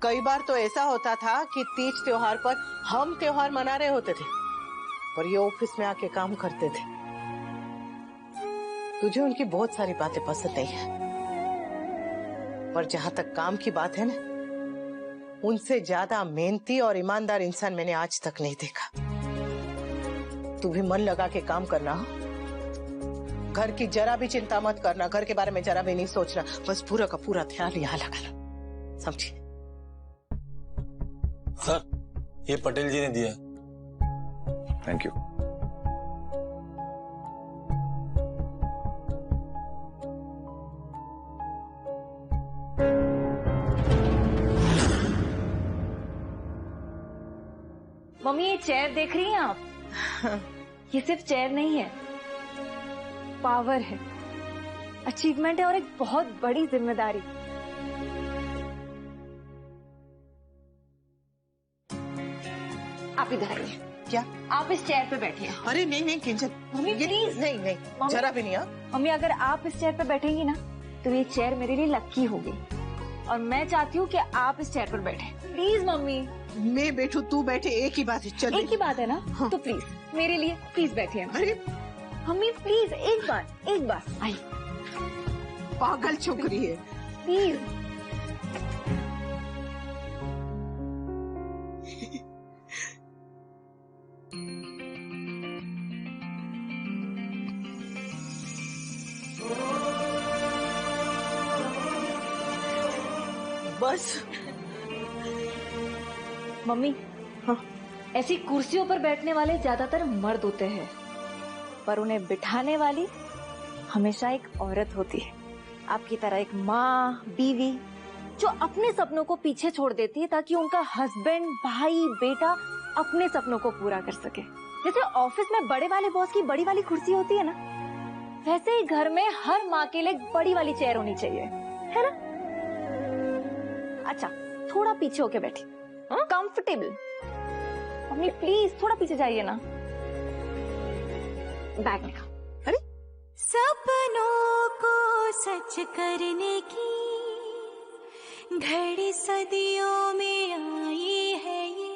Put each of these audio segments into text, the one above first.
कई बार तो ऐसा होता था कि तीज त्योहार पर हम त्योहार मना रहे होते थे पर ये ऑफिस में आके काम करते थे। तुझे उनकी बहुत सारी बातें पसंद नहीं है, पर जहां तक काम की बात है ना, उनसे ज्यादा मेहनती और ईमानदार इंसान मैंने आज तक नहीं देखा। तू भी मन लगा के काम करना, घर की जरा भी चिंता मत करना, घर के बारे में जरा भी नहीं सोचना, बस पूरा का पूरा ध्यान यहाँ लगाना, समझी? सर, ये पटेल जी ने दिया। Thank you. मम्मी ये चेयर देख रही हैं आप? ये सिर्फ चेयर नहीं है, पावर है, अचीवमेंट है और एक बहुत बड़ी जिम्मेदारी। आप इधर आइए। क्या? आप इस चेयर पे बैठिए। अरे नहीं नहीं किंजल, मम्मी प्लीज। नहीं जरा भी नहीं। मम्मी अगर आप इस चेयर पे बैठेंगी ना तो ये चेयर मेरे लिए लकी होगी और मैं चाहती हूँ कि आप इस चेयर पर बैठे। Please mummy. मैं बैठू तू बैठे, एक ही बात है। चल एक ही बात है ना? हाँ। तो प्लीज मेरे लिए प्लीज बैठिए। अरे मम्मी प्लीज एक बार आई। पागल छोकरी है। प्लीज। बस मम्मी, हाँ? ऐसी कुर्सियों पर बैठने वाले ज्यादातर मर्द होते हैं, पर उन्हें बिठाने वाली हमेशा एक औरत होती है। आपकी तरह एक माँ, बीवी जो अपने सपनों को पीछे छोड़ देती है ताकि उनका हस्बैंड, भाई, बेटा अपने सपनों को पूरा कर सके। जैसे ऑफिस में बड़े वाले बॉस की बड़ी वाली कुर्सी होती है ना, वैसे ही घर में हर माँ के लिए एक बड़ी वाली चेयर होनी चाहिए, है ना? अच्छा, थोड़ा पीछे होके बैठी, कंफर्टेबल। मम्मी प्लीज थोड़ा पीछे जाइए ना। बैग निकाल। अरे सपनों को सच करने की घड़ी सदियों में आई है, ये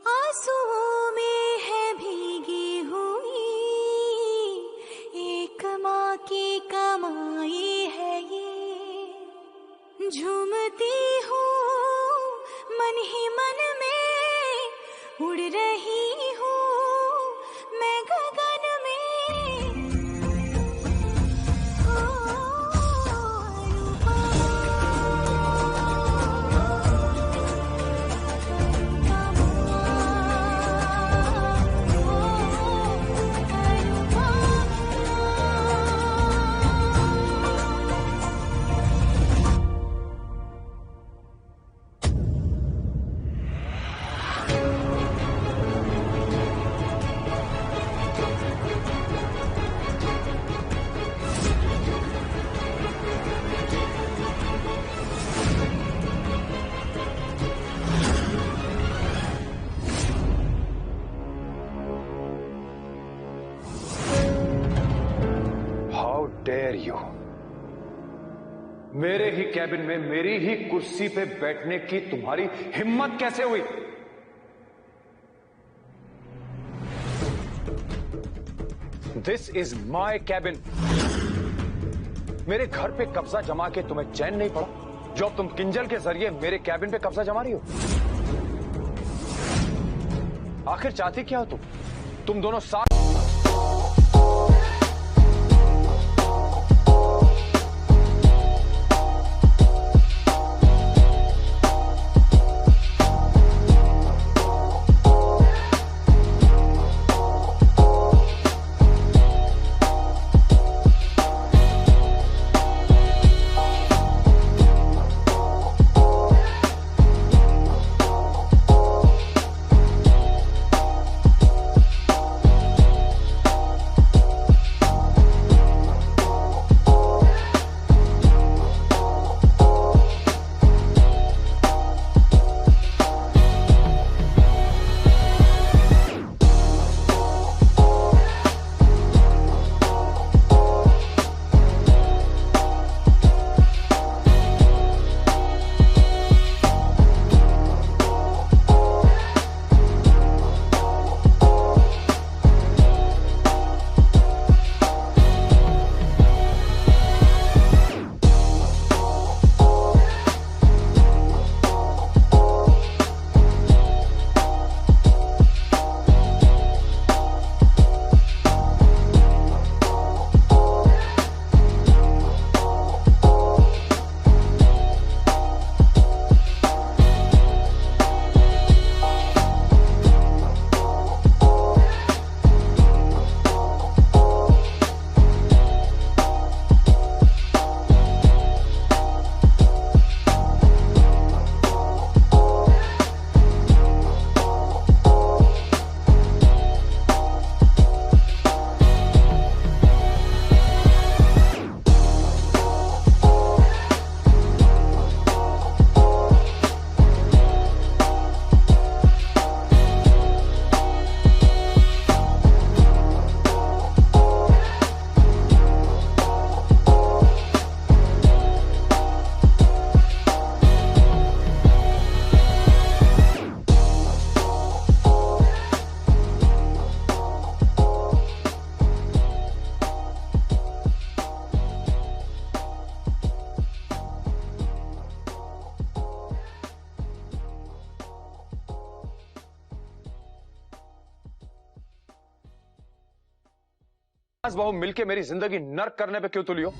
आंसुओं में है भीगी हुई, एक माँ की कमाई है ये। झूमती हूँ मन ही मन में, उड़ रही हूँ मैं गगन में। डेयर यू मेरे ही कैबिन में मेरी ही कुर्सी पे बैठने की तुम्हारी हिम्मत कैसे हुई? This is my cabin. मेरे घर पे कब्जा जमा के तुम्हें चैन नहीं पड़ा जो अब तुम किंजल के जरिए मेरे कैबिन पे कब्जा जमा रही हो? आखिर चाहती क्या हो तुम दोनों साथ? सास बहू मिलके मेरी जिंदगी नर्क करने पे क्यों तुली हो?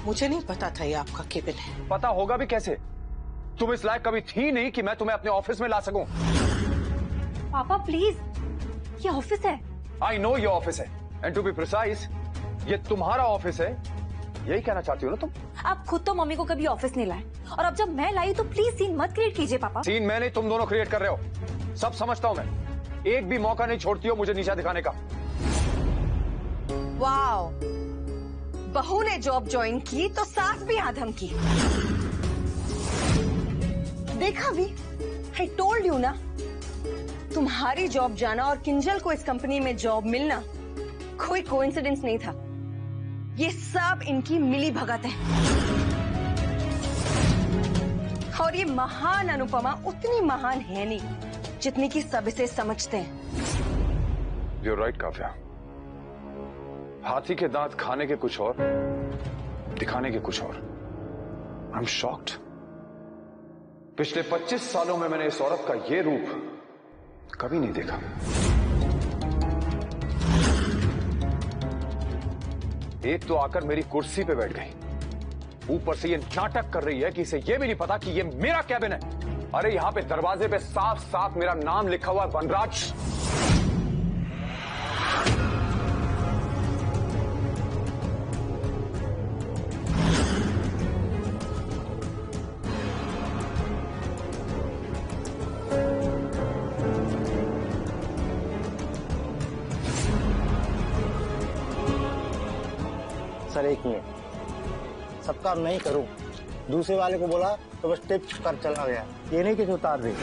मुझे नहीं पता था ये आपका केबिन है। पता होगा भी कैसे? तुम इस लायक कभी थी नहीं कि मैं तुम्हें अपने ऑफिस में ला सकूं। पापा प्लीज, ये ऑफिस है। आई नो ये ऑफिस है, एंड टू बी प्रिसाइज ये तुम्हारा ऑफिस है। यही कहना चाहती हो ना तुम? आप खुद तो मम्मी को कभी ऑफिस नहीं लाए, और अब जब मैं लाई तो प्लीज सीन मत क्रिएट कीजिए पापा। सीन मैं नहीं, तुम दोनों क्रिएट कर रहे हो। सब समझता हूं मैं, एक भी मौका नहीं छोड़ती हो मुझे नीचा दिखाने का। वाओ, बहू ने जॉब ज्वाइन की तो सास भी आधम की। देखा भी, आई टोल्ड यू ना, तुम्हारी जॉब जाना और किंजल को इस कंपनी में जॉब मिलना कोई कोइंसिडेंस नहीं था। ये सब इनकी मिली भगत है। और ये महान अनुपमा उतनी महान है नहीं जितनी कि सब इसे समझते हैं। You're right, Kavya. हाथी के दांत खाने के कुछ और, दिखाने के कुछ और। I'm shocked। पिछले 25 सालों में मैंने इस औरत का ये रूप कभी नहीं देखा। एक तो आकर मेरी कुर्सी पे बैठ गई, ऊपर से ये नाटक कर रही है कि इसे ये भी नहीं पता कि ये मेरा कैबिन है। अरे यहां पे दरवाजे पे साफ साफ मेरा नाम लिखा हुआ है, वनराज। सर एक मिनट, सब काम नहीं करूं, दूसरे वाले को बोला तो बस टिप कर चला गया, ये नहीं कि उतार दे।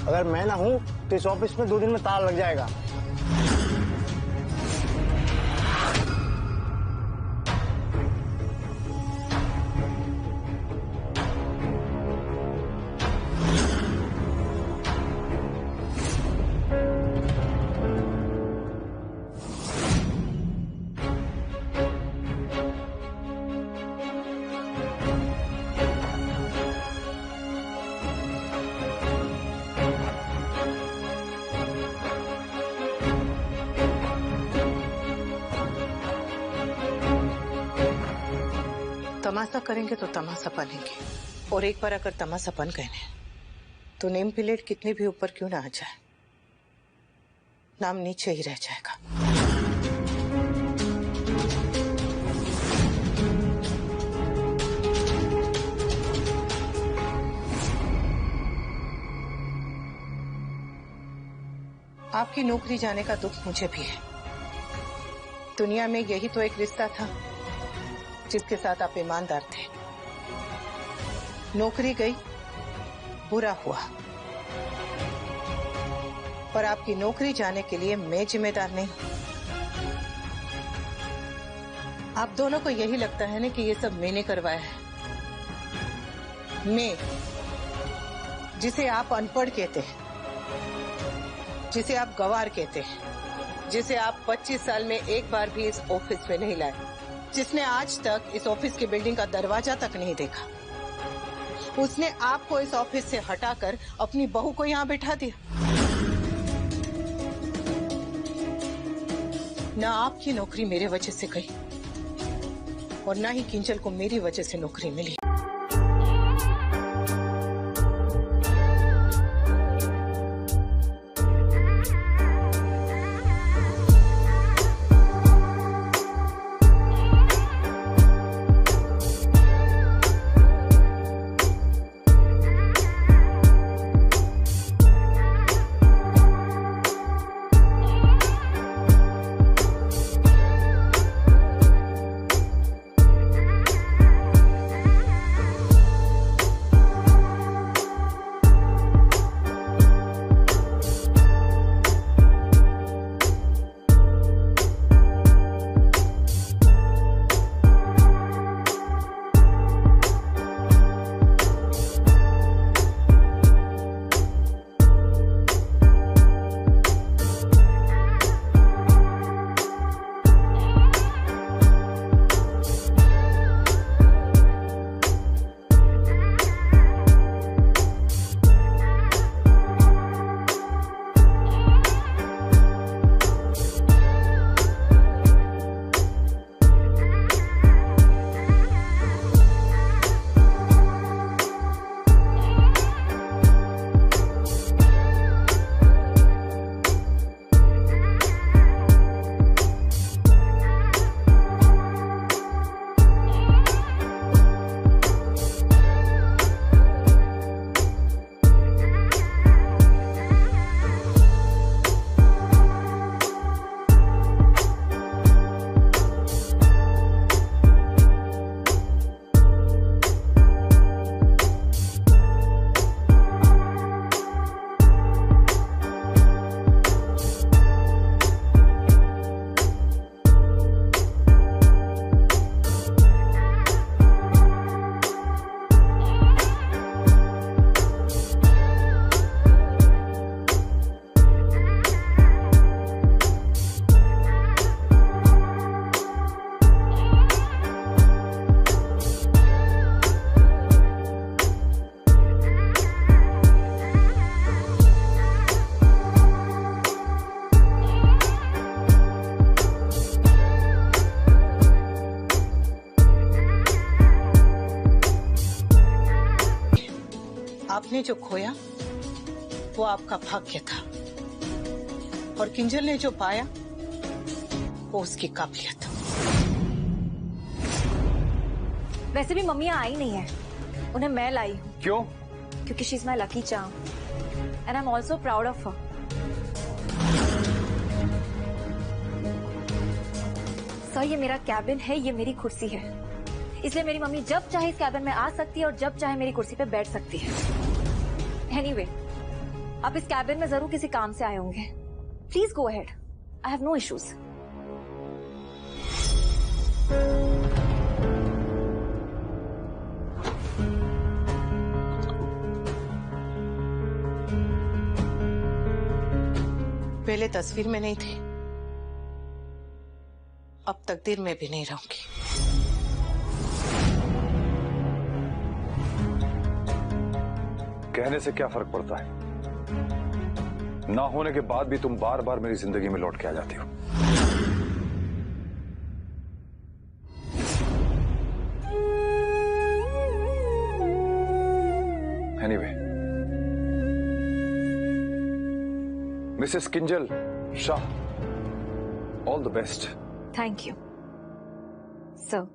अगर मैं ना हूं तो इस ऑफिस में 2 दिन में ताला लग जाएगा। तमाशा करेंगे तो तमाशा बनेंगे, और एक बार अगर तमाशा बन गए तो नेम प्लेट कितने भी ऊपर क्यों ना आ जाए, नाम नीचे ही रह जाएगा। आपकी नौकरी जाने का दुख मुझे भी है। दुनिया में यही तो एक रिश्ता था जिसके साथ आप ईमानदार थे। नौकरी गई, बुरा हुआ, पर आपकी नौकरी जाने के लिए मैं जिम्मेदार नहीं। आप दोनों को यही लगता है ना कि ये सब मैंने करवाया है। मैं, जिसे आप अनपढ़ कहते हैं, जिसे आप गंवार कहते हैं, जिसे आप 25 साल में एक बार भी इस ऑफिस में नहीं लाए, जिसने आज तक इस ऑफिस की बिल्डिंग का दरवाजा तक नहीं देखा, उसने आपको इस ऑफिस से हटाकर अपनी बहू को यहाँ बैठा दिया। ना आपकी नौकरी मेरे वजह से गई और ना ही किंजल को मेरी वजह से नौकरी मिली। आपने जो खोया वो आपका भाग्य था, और किंजल ने जो पाया वो उसकी काबिलियत। वैसे भी मम्मी आई नहीं है, उन्हें मैं लाई हूँ। क्यों? क्योंकि she is my lucky charm and I am also proud of her. Sir, ये मेरा कैबिन है, ये मेरी कुर्सी है, इसलिए मेरी मम्मी जब चाहे इस कैबिन में आ सकती है और जब चाहे मेरी कुर्सी पे बैठ सकती है। एनीवे, आप इस कैबिन में जरूर किसी काम से आए होंगे। Please go ahead, I have no issues. पहले तस्वीर में नहीं थी, अब तकदीर में भी नहीं रहूंगी। कहने से क्या फर्क पड़ता है? ना होने के बाद भी तुम बार बार मेरी जिंदगी में लौट के आ जाती हो। Anyway, Mrs Kinjal Shah, all the best. Thank you sir.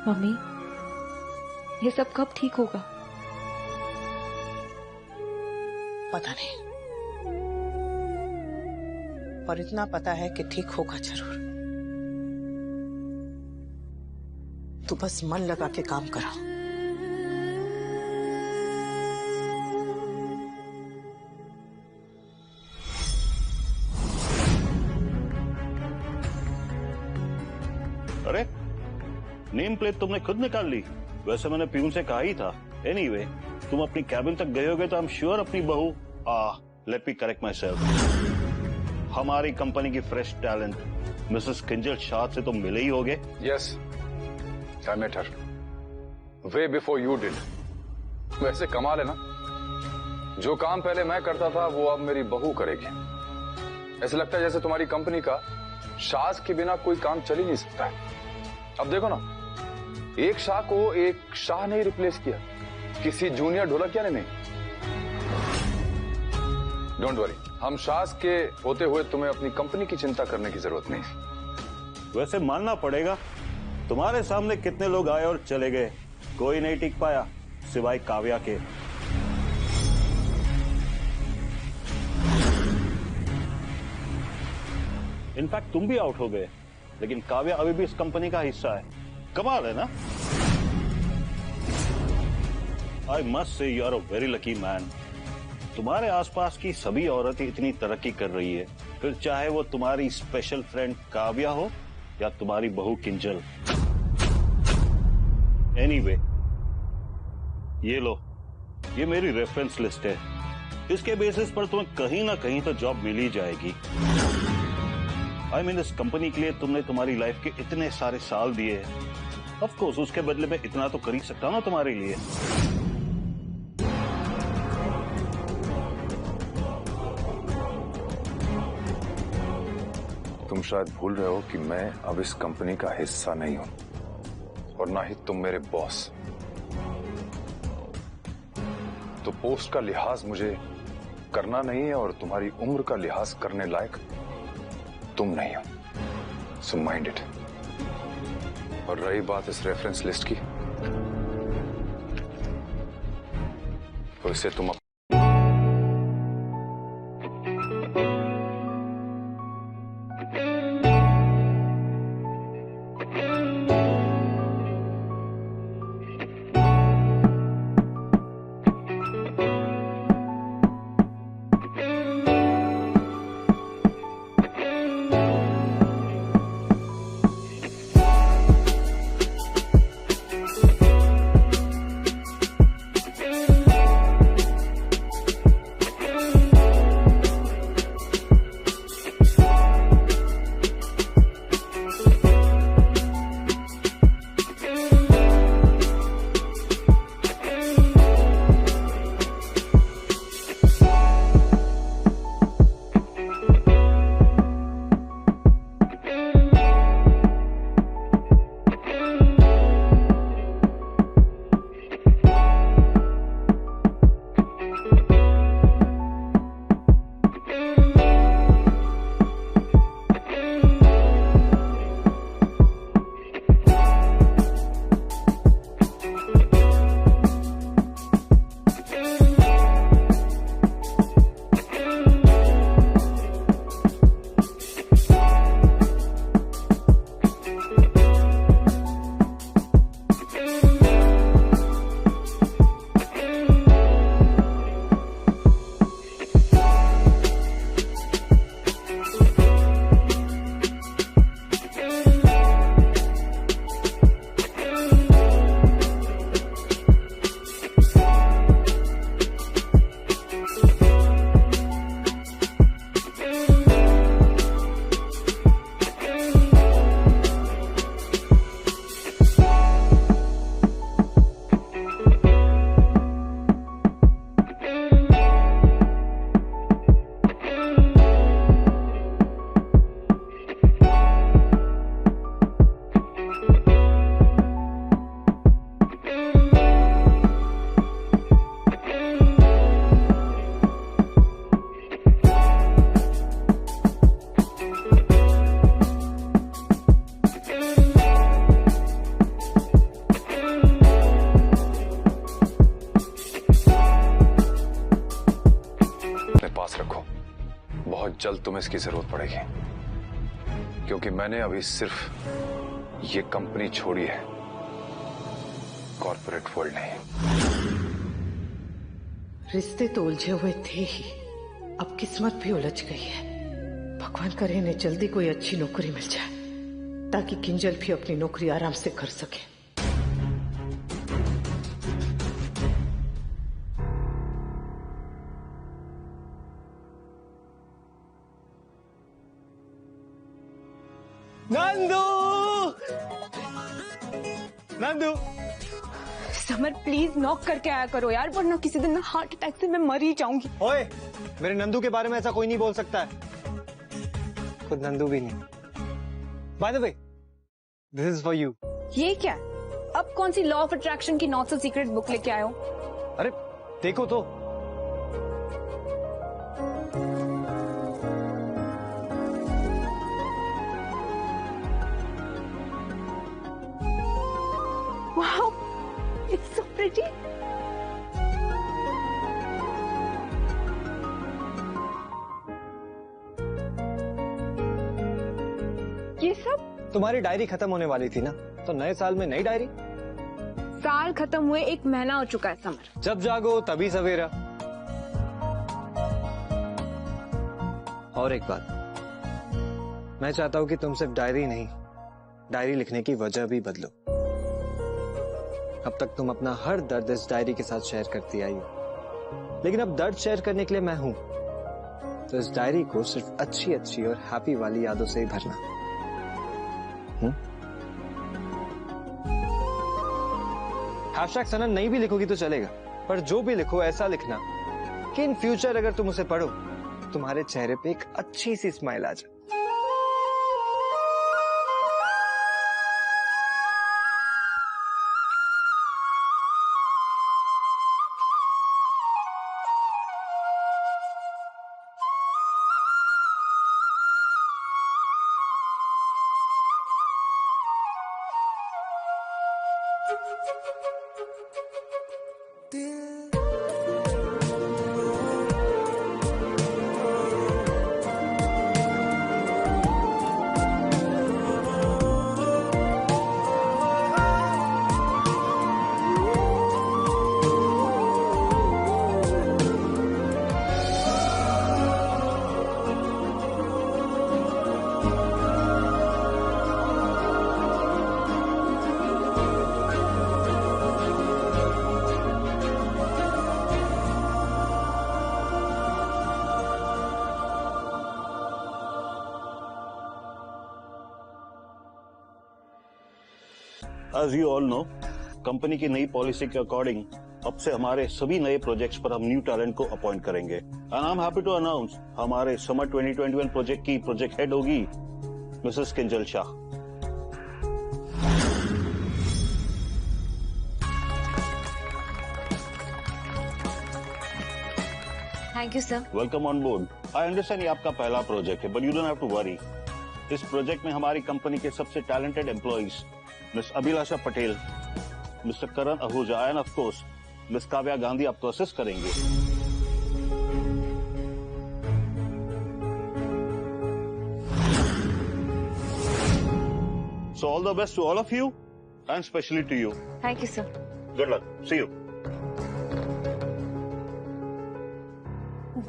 Mummy, ये सब कब ठीक होगा? पता नहीं, और इतना पता है कि ठीक होगा जरूर। तू बस मन लगा के काम करा। अरे, नेम प्लेट तुमने खुद निकाल ली। वैसे मैंने प्यून से कहा ही था। एनीवे, तुम अपनी कैबिन तक गए होगे तो आई एम श्योर अपनी बहू let me correct myself, हमारी कंपनी की fresh talent Mrs Kinjal Shah से तुम मिले ही होगे। Yes, I met her way before you did. वैसे कमाल है ना, जो काम पहले मैं करता था वो अब मेरी बहू करेगी। ऐसे लगता है जैसे तुम्हारी कंपनी का शाह के बिना कोई काम चल ही नहीं सकता है। अब देखो ना, एक शाह को एक शाह ने रिप्लेस किया, किसी जूनियर ढोलकिया ने नहीं। डोंट वरी, हम शाह के होते हुए तुम्हें अपनी कंपनी की चिंता करने की जरूरत नहीं। वैसे मानना पड़ेगा, तुम्हारे सामने कितने लोग आए और चले गए, कोई नहीं टिक पाया सिवाय काव्या के। इनफैक्ट तुम भी आउट हो गए, लेकिन काव्या अभी भी इस कंपनी का हिस्सा है। कमाल है ना? I must say you are a very lucky man. तुम्हारे आसपास की सभी औरतें इतनी तरक्की कर रही है, फिर चाहे वो तुम्हारी स्पेशल फ्रेंड काव्या हो या तुम्हारी बहू किंजल। एनीवे, ये लो, ये मेरी रेफरेंस लिस्ट है। इसके बेसिस पर तुम्हें कहीं ना कहीं तो जॉब मिल ही जाएगी। आई मीन, इस कंपनी के लिए तुमने तुम्हारी लाइफ के इतने सारे साल दिए, ऑफ कोर्स उसके बदले में इतना तो कर ही सकता ना तुम्हारे लिए। तुम शायद भूल रहे हो कि मैं अब इस कंपनी का हिस्सा नहीं हूं, और ना ही तुम मेरे बॉस। तो पोस्ट का लिहाज मुझे करना नहीं है, और तुम्हारी उम्र का लिहाज करने लायक तुम नहीं हो। So mind it. और रही बात इस रेफरेंस लिस्ट की, तो इसे तुम बहुत जल्द तुम्हें इसकी जरूरत पड़ेगी, क्योंकि मैंने अभी सिर्फ ये कंपनी छोड़ी है, कॉर्पोरेट वर्ल्ड नहीं। रिश्ते तो उलझे हुए थे ही, अब किस्मत भी उलझ गई है। भगवान करे इन्हें जल्दी कोई अच्छी नौकरी मिल जाए, ताकि किंजल भी अपनी नौकरी आराम से कर सके। Nandu, Nandu, summer please knock करके आया करो यार, वरना किसी दिन ना हार्ट अटैक से मैं मर ही जाऊंगी। ओए, मेरे नंदू के बारे में ऐसा कोई नहीं बोल सकता है, खुद नंदू भी नहीं। By the way, this is for you. ये क्या? अब कौन सी लॉ ऑफ अट्रैक्शन की नॉट सो सीक्रेट बुक लेके आए हो? अरे देखो तो। Wow, it's so pretty. ये सब तुम्हारी डायरी खत्म होने वाली थी ना, तो नए साल में नई डायरी। साल खत्म हुए 1 महीना हो चुका है समर। जब जागो तभी सवेरा। और एक बात, मैं चाहता हूं कि तुम सिर्फ डायरी नहीं, डायरी लिखने की वजह भी बदलो। अब तक तुम अपना हर दर्द इस डायरी के साथ शेयर करती आई हो, लेकिन अब दर्द शेयर करने के लिए मैं हूं, तो इस डायरी को सिर्फ अच्छी अच्छी और हैप्पी वाली यादों से ही भरना। हैशटैग सनन नहीं भी लिखोगी तो चलेगा, पर जो भी लिखो ऐसा लिखना कि इन फ्यूचर अगर तुम उसे पढ़ो, तुम्हारे चेहरे पे एक अच्छी सी स्माइल आ जाए। As you all know, company की नई पॉलिसी के अकॉर्डिंग अब से हमारे सभी नए प्रोजेक्ट्स पर हम न्यू टैलेंट को अपॉइंट करेंगे। And I am happy to announce हमारे समर 2021 प्रोजेक्ट की प्रोजेक्ट हेड होगी Mrs Kinjal Shah. Thank you sir. Welcome on board. I understand ये आपका पहला प्रोजेक्ट है, but you don't have to worry. इस प्रोजेक्ट में हमारी कंपनी के सबसे talented employees miss Abhilasha Patel, mister Karan Ahuja and of course miss Kavya Gandhi आपको असिस्ट करेंगे। So all the best to all of you and specially to you. Thank you sir. Good luck, see you.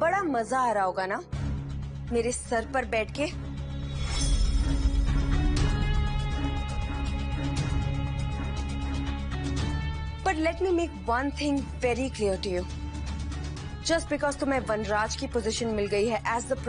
बड़ा मजा आ रहा होगा ना मेरे सर पर बैठ के। But let me make one thing very clear to you. Just because तुम्हें वनराज की पोजीशन मिल गई है as the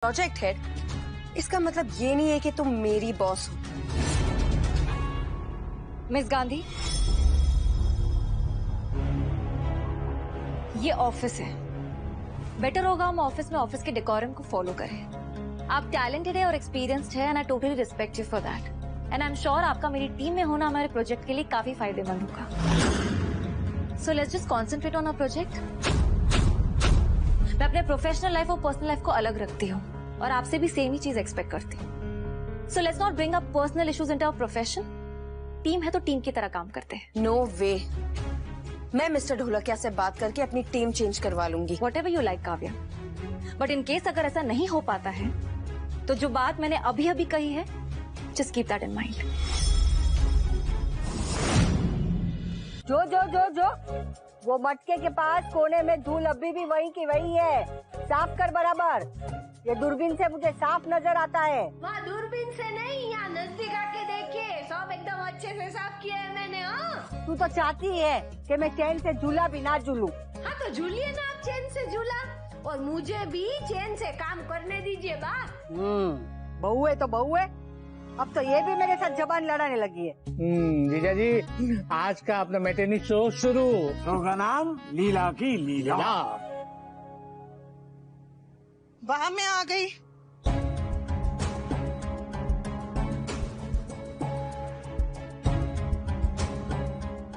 प्रोजेक्ट हेड, इसका मतलब ये नहीं है कि तुम मेरी बॉस हो। मिस गांधी, ये ऑफिस है। बेटर होगा हम ऑफिस में ऑफिस के डेकोरम को फॉलो करें। आप टैलेंटेड है और एक्सपीरियंस्ड है and I totally respect you for that and I am sure आपका मेरी टीम में होना हमारे प्रोजेक्ट के लिए काफी फायदेमंद होगा। So let's just concentrate on our project. मैं अपने प्रोफेशनल लाइफ और पर्सनल लाइफ को अलग रखती हूँ और आपसे भी सेम ही चीज एक्सपेक्ट करती हूँ। So let's not bring up personal issues into our profession. Team है तो टीम की तरह काम करते हैं। नो वे, मैं मिस्टर ढोलकिया से बात करके अपनी टीम चेंज करवा लूंगी। Whatever you like, Kavya. But in case अगर ऐसा नहीं हो पाता है तो जो बात मैंने अभी अभी कही है, just keep that in mind. जो वो मटके के पास कोने में धूल अभी भी वही की वही है। साफ कर बराबर। ये दूरबीन से मुझे साफ नजर आता है। वहाँ दूरबीन से नहीं, यहाँ नजदीक आके देखिए, सब एकदम अच्छे से साफ किया है मैंने। हाँ, तू तो चाहती है कि मैं चैन से झूला भी ना झूलूं। हाँ तो झूलिए ना आप चैन से झूला, और मुझे भी चैन से काम करने दीजिए बा। बहू है तो बहू है, अब तो ये भी मेरे साथ जबान लड़ाने लगी है। जीजा जी, आज का अपना मैटरनी शो शुरू। शो का नाम लीला की लीला। वाह, मैं आ गई।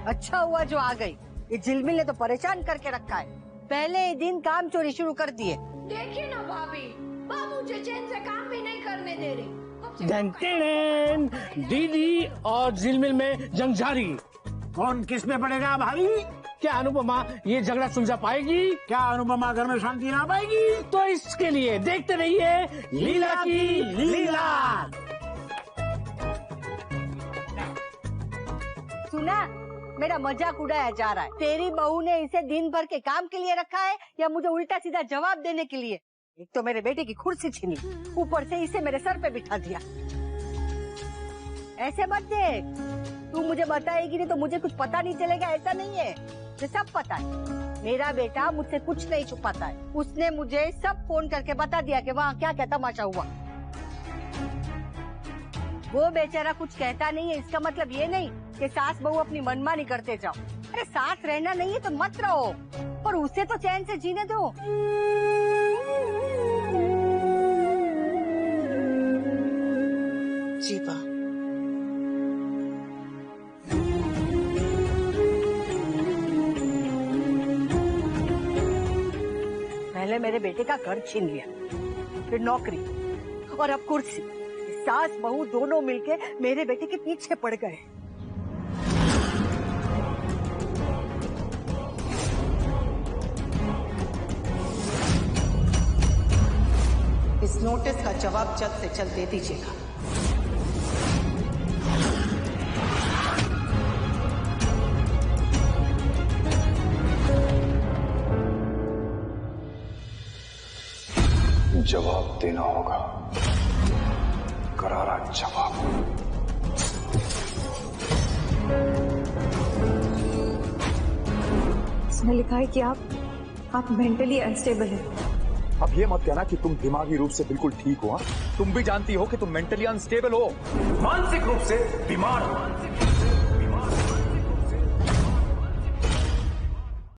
अच्छा हुआ जो आ गई। ये झिलमिल ने तो परेशान करके रखा है। पहले ही दिन काम चोरी शुरू कर दिए। देखिए ना भाभी, मुझे चैन से काम भी नहीं करने दे रही। दीदी और झिलमिल में जंग जारी। कौन किस में पड़ेगा भाई? क्या अनुपमा ये झगड़ा सुलझा पाएगी? क्या अनुपमा घर में शांति ला पाएगी? तो इसके लिए देखते रहिए लीला की लीला। सुना, मेरा मजाक उड़ाया जा रहा है। तेरी बहू ने इसे दिन भर के काम के लिए रखा है या मुझे उल्टा सीधा जवाब देने के लिए? एक तो मेरे बेटे की कुर्सी छीनी, ऊपर से इसे मेरे सर पे बिठा दिया। ऐसे मत देख, तू मुझे बताएगी नहीं तो मुझे कुछ पता नहीं चलेगा, ऐसा नहीं है। मुझे सब पता है। मेरा बेटा मुझसे कुछ नहीं छुपाता है। उसने मुझे सब फोन करके बता दिया कि वहाँ क्या क्या तमाशा हुआ। वो बेचारा कुछ कहता नहीं है, इसका मतलब ये नहीं कि सास बहू अपनी मनमानी करते जाओ। अरे साथ रहना नहीं है तो मत रहो, पर उसे तो चैन से जीने दो। जीवा, पहले मेरे बेटे का घर छीन लिया, फिर नौकरी और अब कुर्सी। सास बहू दोनों मिलके मेरे बेटे के पीछे पड़ गए। इस नोटिस का जवाब जल्द से जल्द दे दीजिएगा। जवाब देना होगा, करारा जवाब। इसमें लिखा है कि आप मेंटली अनस्टेबल हैं। अब ये मत कहना कि तुम दिमागी रूप से बिल्कुल ठीक हो। तुम भी जानती हो कि तुम मेंटली अनस्टेबल हो, मानसिक रूप से बीमार हो।